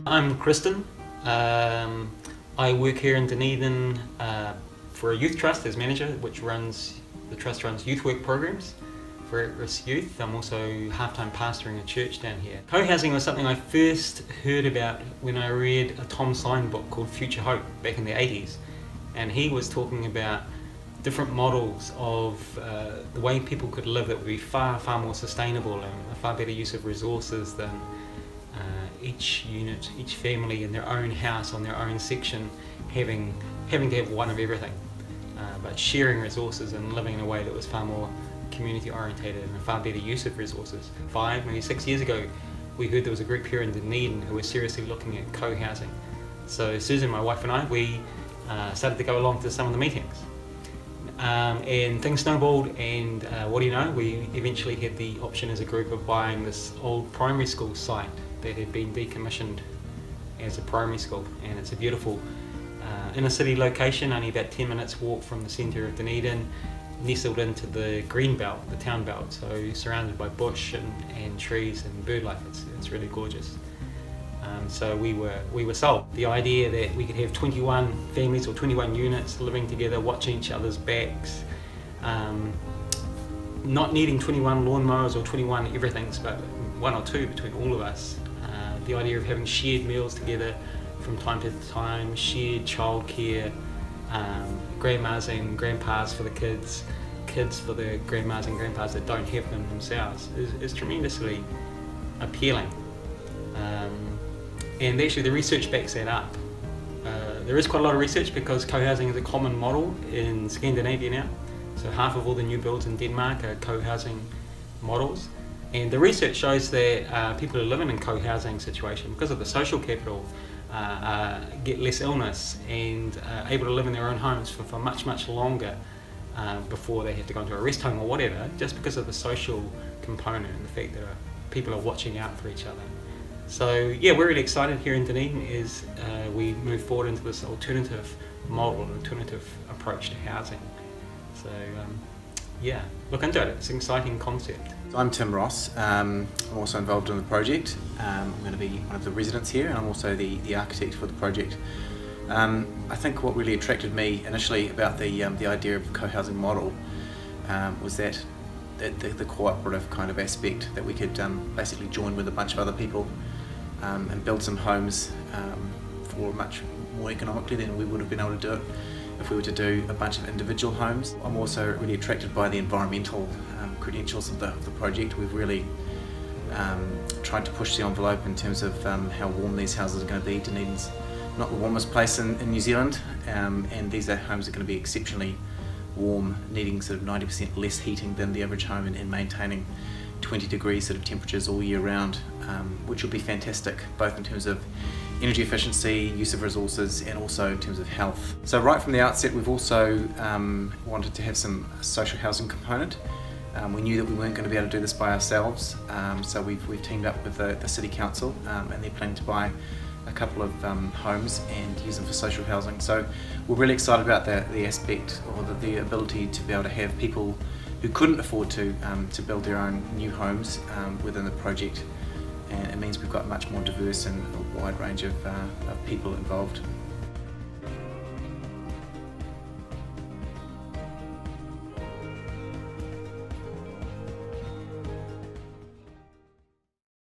I'm Kristen. I work here in Dunedin for a youth trust as manager, the trust runs youth work programs for at-risk youth. I'm also half-time pastoring a church down here. Co-housing was something I first heard about when I read a Tom Sine book called Future Hope back in the 80s, and he was talking about different models of the way people could live that would be far more sustainable and a far better use of resources than each unit, each family in their own house on their own section having to have one of everything, but sharing resources and living in a way that was far more community orientated and a far better use of resources. 5, maybe 6 years ago, we heard there was a group here in Dunedin who were seriously looking at co-housing. So Susan, my wife, and I, we started to go along to some of the meetings. And things snowballed, and what do you know, we eventually had the option as a group of buying this old primary school site that had been decommissioned as a primary school, and it's a beautiful inner city location, only about 10 minutes walk from the centre of Dunedin, nestled into the green belt, the town belt, so surrounded by bush and trees and bird life. It's really gorgeous. So we were sold. The idea that we could have 21 families or 21 units living together, watching each other's backs, not needing 21 lawnmowers or 21 everythings, but 1 or 2 between all of us. The idea of having shared meals together from time to time, shared childcare, grandmas and grandpas for the kids for the grandmas and grandpas that don't have them themselves is tremendously appealing. And actually the research backs that up. There is quite a lot of research because co-housing is a common model in Scandinavia now. So half of all the new builds in Denmark are co-housing models. And the research shows that people who live in a co-housing situation, because of the social capital, get less illness and are able to live in their own homes for much longer before they have to go into a rest home or whatever, just because of the social component and the fact that people are watching out for each other. So yeah, we're really excited here in Dunedin as we move forward into this alternative model, alternative approach to housing. So yeah, look into it. It's an exciting concept. I'm Tim Ross. I'm also involved in the project. I'm going to be one of the residents here, and I'm also the architect for the project. I think what really attracted me initially about the idea of the co-housing model was that the cooperative kind of aspect, that we could basically join with a bunch of other people and build some homes for much more economically than we would have been able to do it if we were to do a bunch of individual homes. I'm also really attracted by the environmental credentials of the project. We've really tried to push the envelope in terms of how warm these houses are going to be. Dunedin's not the warmest place in New Zealand, and these homes are going to be exceptionally warm, needing sort of 90% less heating than the average home, and maintaining 20 degrees sort of temperatures all year round, which will be fantastic both in terms of energy efficiency, use of resources, and also in terms of health. So right from the outset, we've also wanted to have some social housing component. We knew that we weren't going to be able to do this by ourselves, so we've teamed up with the City Council, and they're planning to buy a couple of homes and use them for social housing. So we're really excited about the aspect, or the ability to be able to have people who couldn't afford to build their own new homes within the project, and it means we've got much more diverse and a wide range of people involved.